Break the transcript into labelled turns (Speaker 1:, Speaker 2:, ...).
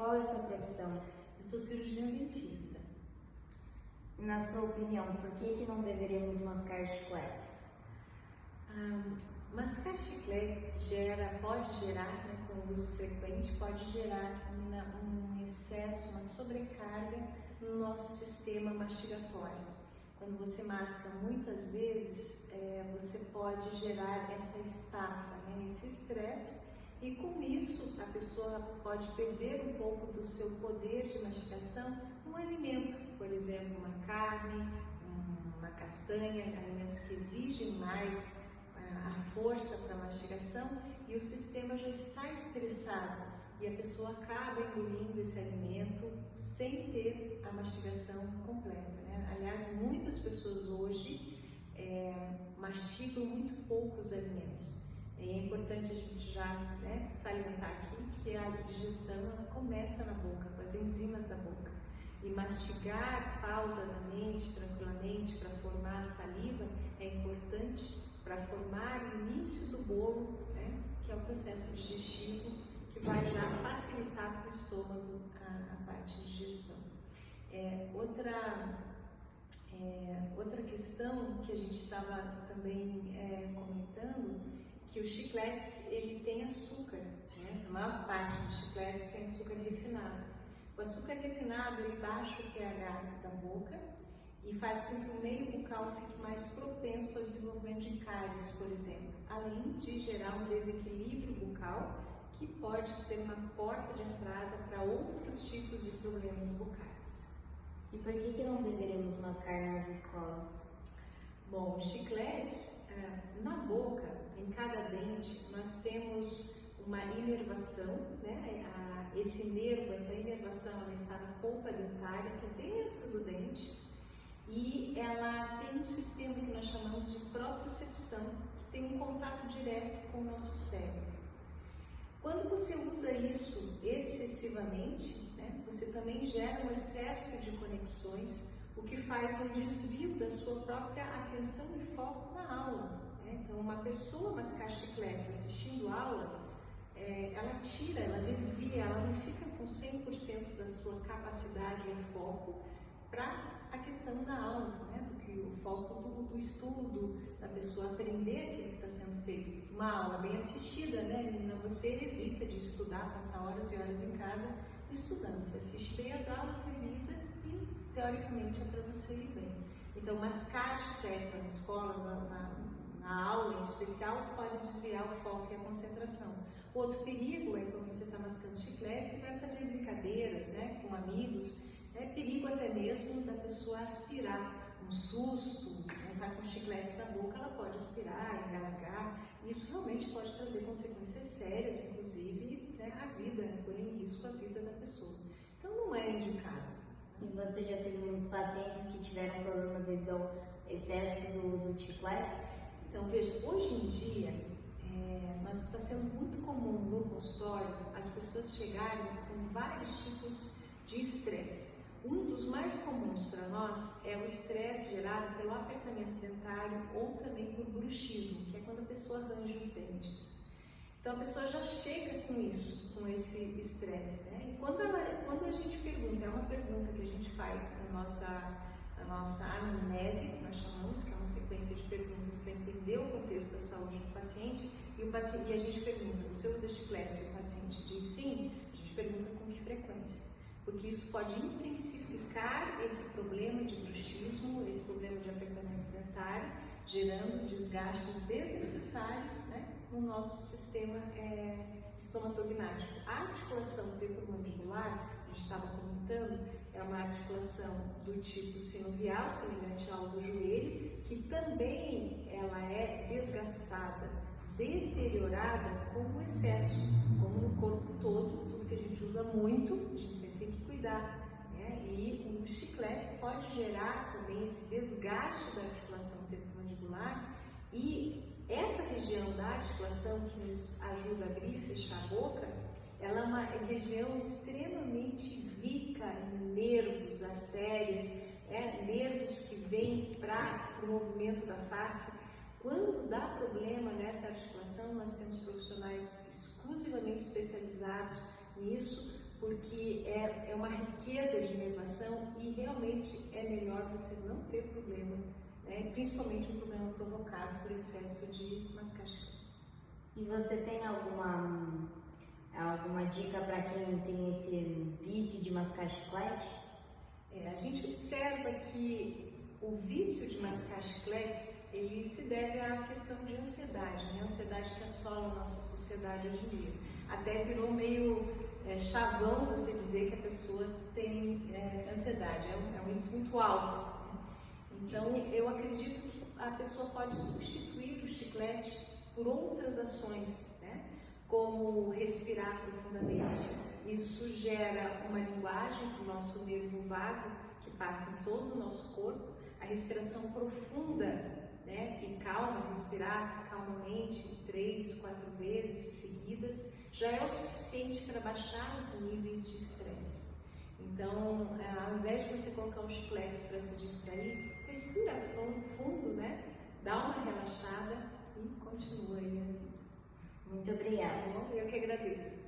Speaker 1: Qual é a sua profissão?
Speaker 2: Eu sou cirurgiã dentista.
Speaker 1: Na sua opinião, por que não deveríamos mascar chicletes?
Speaker 2: Mascar chicletes pode gerar, né, com o uso frequente, pode gerar um excesso, uma sobrecarga no nosso sistema mastigatório. Quando você masca muitas vezes, você pode gerar essa estafa, né, esse estresse, e com isso a pessoa pode perder um pouco do seu poder de mastigação no alimento, por exemplo, uma carne, uma castanha, alimentos que exigem mais a força para a mastigação, e o sistema já está estressado e a pessoa acaba engolindo esse alimento sem ter a mastigação completa, né? Aliás, muitas pessoas hoje mastigam muito poucos alimentos. É importante a gente já, né, salientar aqui que a digestão ela começa na boca, com as enzimas da boca. E mastigar pausadamente, tranquilamente, para formar a saliva é importante para formar o início do bolo, né, que é o processo digestivo, que vai já facilitar para o estômago a parte de digestão. Outra questão que a gente estava também comentando, que o chicletes ele tem açúcar, né? A maior parte dos chicletes tem açúcar refinado. O açúcar refinado ele baixa o pH da boca e faz com que o meio bucal fique mais propenso ao desenvolvimento de cáries, por exemplo, além de gerar um desequilíbrio bucal que pode ser uma porta de entrada para outros tipos de problemas bucais.
Speaker 1: E por que não deveríamos mascar nas escolas?
Speaker 2: Bom, chicletes, na boca, em cada dente, nós temos uma inervação, né? Essa inervação, ela está na polpa dentária, que é dentro do dente, e ela tem um sistema que nós chamamos de propriocepção, que tem um contato direto com o nosso cérebro. Quando você usa isso excessivamente, né, você também gera um excesso de conexões, o que faz um desvio da sua própria atenção e foco na aula, né? Então, uma pessoa mascar chicletes assistindo aula, ela desvia, ela não fica com 100% da sua capacidade e foco para a questão da aula, né? O foco do estudo, da pessoa aprender aquilo que está sendo feito. Uma aula bem assistida, né, menina? Você evita de estudar, passar horas e horas em casa estudando. Você assiste bem as aulas, revisa e, teoricamente, é para você ir bem. Então, mascar chicletes nas escolas, na aula em especial, pode desviar o foco e a concentração. Outro perigo é quando você está mascando chicletes e vai fazer brincadeiras, né, com amigos. É perigo até mesmo da pessoa aspirar. Um susto, né, tá com chicletes na boca, ela pode aspirar, engasgar. Isso realmente pode trazer consequências sérias, inclusive, né, a vida, pôr em risco a vida da pessoa. Então não é indicado.
Speaker 1: E você já teve muitos pacientes que tiveram problemas devido ao excesso do uso de chicletes?
Speaker 2: Então veja, hoje em dia, mas está sendo muito comum no consultório as pessoas chegarem com vários tipos de estresse. Um dos mais comuns para nós é o estresse gerado pelo apertamento dentário ou também por bruxismo, que é quando a pessoa arranja os dentes. Então a pessoa já chega com isso, com esse estresse, né? E quando a gente pergunta, é uma pergunta que a gente faz na nossa anamnese, que nós chamamos, que é uma sequência de perguntas para entender o contexto da saúde do paciente, e a gente pergunta, você usa chiclete? E o paciente diz sim, a gente pergunta com que frequência. Porque isso pode intensificar esse problema de bruxismo, esse problema de apertamento dentário, gerando desgastes desnecessários, né, no nosso sistema estomatognático. A articulação temporomandibular, a gente estava comentando, é uma articulação do tipo sinovial, semelhante ao do joelho, que também ela é desgastada, deteriorada com o excesso, como no corpo todo, tudo que a gente usa muito, a gente sempre tem que cuidar, né? E os chicletes pode gerar também esse desgaste da articulação temporomandibular, e essa região da articulação que nos ajuda a abrir e fechar a boca, ela é uma região extremamente rica em nervos, artérias, nervos que vêm para o movimento da face. Quando dá problema nessa articulação, nós temos profissionais exclusivamente especializados nisso, porque uma riqueza de inervação e realmente é melhor você não ter problema, né? Principalmente um problema provocado por excesso de mascar chicletes.
Speaker 1: E você tem alguma dica para quem tem esse vício de mascar chiclete?
Speaker 2: A gente observa que o vício de mascar chicletes, ele se deve à questão de ansiedade, né? A ansiedade que assola a nossa sociedade hoje em dia. Até virou meio chavão você dizer que a pessoa tem ansiedade, é um índice muito alto, né? Então, eu acredito que a pessoa pode substituir o chiclete por outras ações, né? Como respirar profundamente. Isso gera uma linguagem para o nosso nervo vago, que passa em todo o nosso corpo. A respiração profunda, né? E calma, respirar calmamente 3, 4 vezes seguidas, já é o suficiente para baixar os níveis de estresse. Então, ao invés de você colocar um chiclete para se distrair, respira fundo, né? Dá uma relaxada e continua aí a vida.
Speaker 1: Muito obrigada.
Speaker 2: Eu que agradeço.